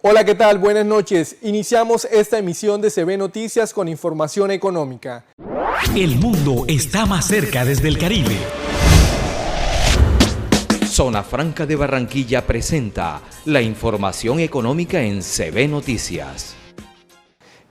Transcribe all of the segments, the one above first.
Hola, ¿qué tal? Buenas noches. Iniciamos esta emisión de CB Noticias con información económica. El mundo está más cerca desde el Caribe. Zona Franca de Barranquilla presenta la información económica en CB Noticias.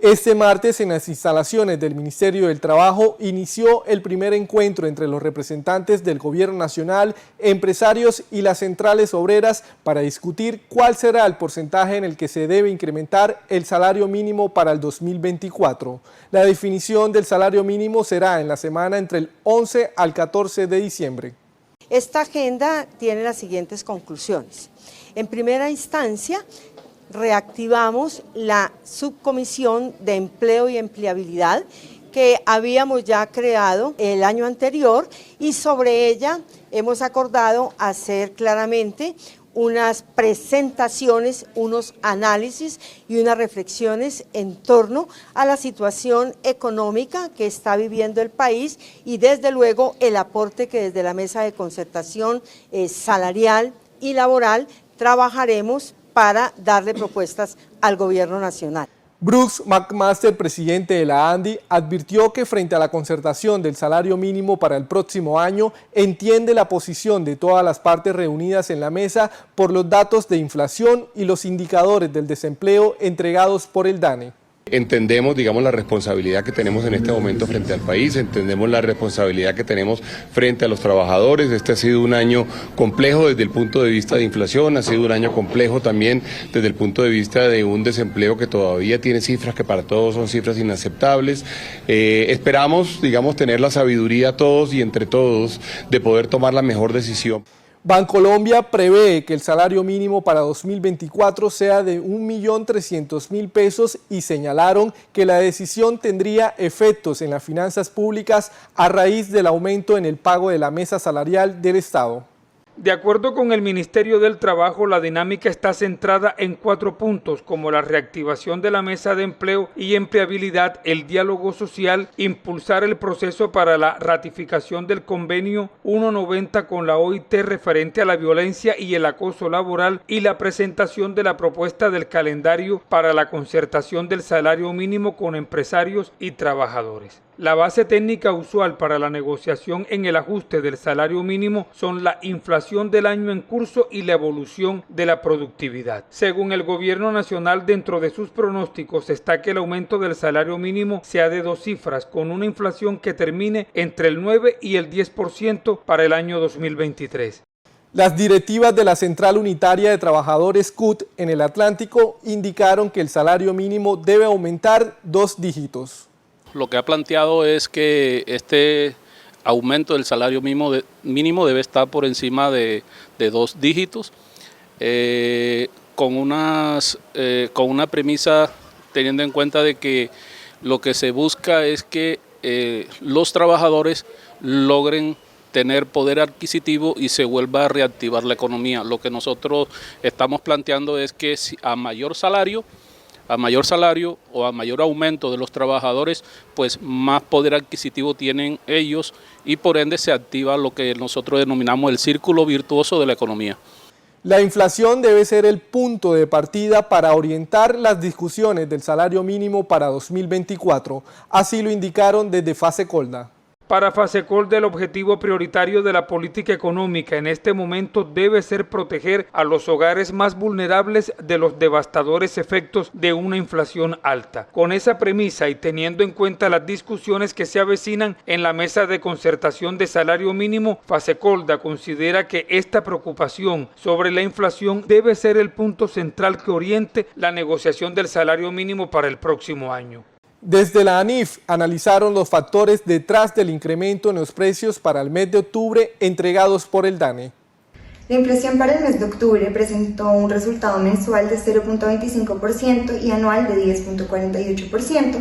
Este martes, en las instalaciones del Ministerio del Trabajo, inició el primer encuentro entre los representantes del Gobierno Nacional, empresarios y las centrales obreras para discutir cuál será el porcentaje en el que se debe incrementar el salario mínimo para el 2024. La definición del salario mínimo será en la semana entre el 11 al 14 de diciembre. Esta agenda tiene las siguientes conclusiones. En primera instancia, reactivamos la subcomisión de empleo y empleabilidad que habíamos ya creado el año anterior y sobre ella hemos acordado hacer claramente unas presentaciones, unos análisis y unas reflexiones en torno a la situación económica que está viviendo el país y desde luego el aporte que desde la mesa de concertación salarial y laboral trabajaremos para darle propuestas al Gobierno Nacional. Brooks McMaster, presidente de la ANDI, advirtió que frente a la concertación del salario mínimo para el próximo año, entiende la posición de todas las partes reunidas en la mesa por los datos de inflación y los indicadores del desempleo entregados por el DANE. Entendemos, la responsabilidad que tenemos en este momento frente al país, entendemos la responsabilidad que tenemos frente a los trabajadores. Este ha sido un año complejo desde el punto de vista de inflación, ha sido un año complejo también desde el punto de vista de un desempleo que todavía tiene cifras que para todos son cifras inaceptables. Esperamos, tener la sabiduría todos y entre todos de poder tomar la mejor decisión. Bancolombia prevé que el salario mínimo para 2024 sea de 1.300.000 pesos y señalaron que la decisión tendría efectos en las finanzas públicas a raíz del aumento en el pago de la mesa salarial del Estado. De acuerdo con el Ministerio del Trabajo, la dinámica está centrada en 4 puntos, como la reactivación de la mesa de empleo y empleabilidad, el diálogo social, impulsar el proceso para la ratificación del convenio 190 con la OIT referente a la violencia y el acoso laboral y la presentación de la propuesta del calendario para la concertación del salario mínimo con empresarios y trabajadores. La base técnica usual para la negociación en el ajuste del salario mínimo son la inflación del año en curso y la evolución de la productividad. Según el Gobierno Nacional, dentro de sus pronósticos está que el aumento del salario mínimo sea de 2 cifras, con una inflación que termine entre el 9 y el 10% para el año 2023. Las directivas de la Central Unitaria de Trabajadores CUT en el Atlántico indicaron que el salario mínimo debe aumentar 2 dígitos. Lo que ha planteado es que este aumento del salario mínimo debe estar por encima de 2 dígitos, con una premisa teniendo en cuenta de que lo que se busca es que los trabajadores logren tener poder adquisitivo y se vuelva a reactivar la economía. Lo que nosotros estamos planteando es que a mayor salario o a mayor aumento de los trabajadores, pues más poder adquisitivo tienen ellos y por ende se activa lo que nosotros denominamos el círculo virtuoso de la economía. La inflación debe ser el punto de partida para orientar las discusiones del salario mínimo para 2024, así lo indicaron desde FASECOLDA. Para FASECOLDA, el objetivo prioritario de la política económica en este momento debe ser proteger a los hogares más vulnerables de los devastadores efectos de una inflación alta. Con esa premisa y teniendo en cuenta las discusiones que se avecinan en la mesa de concertación de salario mínimo, FASECOLDA considera que esta preocupación sobre la inflación debe ser el punto central que oriente la negociación del salario mínimo para el próximo año. Desde la ANIF analizaron los factores detrás del incremento en los precios para el mes de octubre entregados por el DANE. La inflación para el mes de octubre presentó un resultado mensual de 0.25% y anual de 10.48%,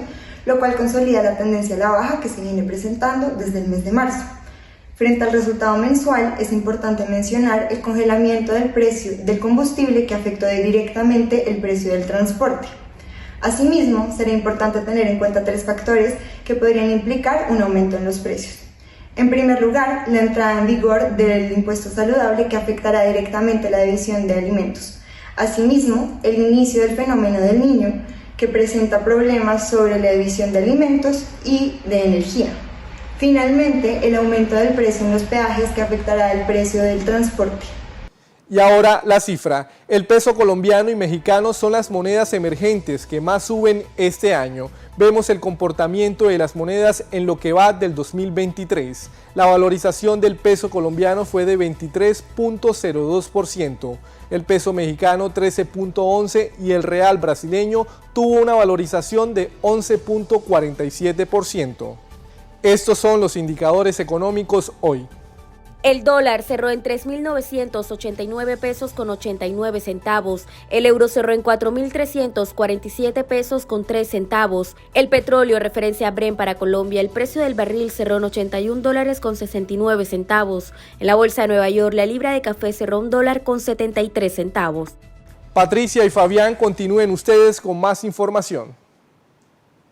lo cual consolida la tendencia a la baja que se viene presentando desde el mes de marzo. Frente al resultado mensual, es importante mencionar el congelamiento del precio del combustible que afectó directamente el precio del transporte. Asimismo, será importante tener en cuenta 3 factores que podrían implicar un aumento en los precios. En primer lugar, la entrada en vigor del impuesto saludable que afectará directamente la división de alimentos. Asimismo, el inicio del fenómeno del Niño, que presenta problemas sobre la división de alimentos y de energía. Finalmente, el aumento del precio en los peajes que afectará el precio del transporte. Y ahora la cifra. El peso colombiano y mexicano son las monedas emergentes que más suben este año. Vemos el comportamiento de las monedas en lo que va del 2023. La valorización del peso colombiano fue de 23.02%, el peso mexicano 13.11% y el real brasileño tuvo una valorización de 11.47%. Estos son los indicadores económicos hoy. El dólar cerró en 3.989 pesos con 89 centavos. El euro cerró en 4.347 pesos con 3 centavos. El petróleo, referencia a Brent para Colombia, el precio del barril cerró en $81 con 69 centavos. En la bolsa de Nueva York, la libra de café cerró $1 con 73 centavos. Patricia y Fabián, continúen ustedes con más información.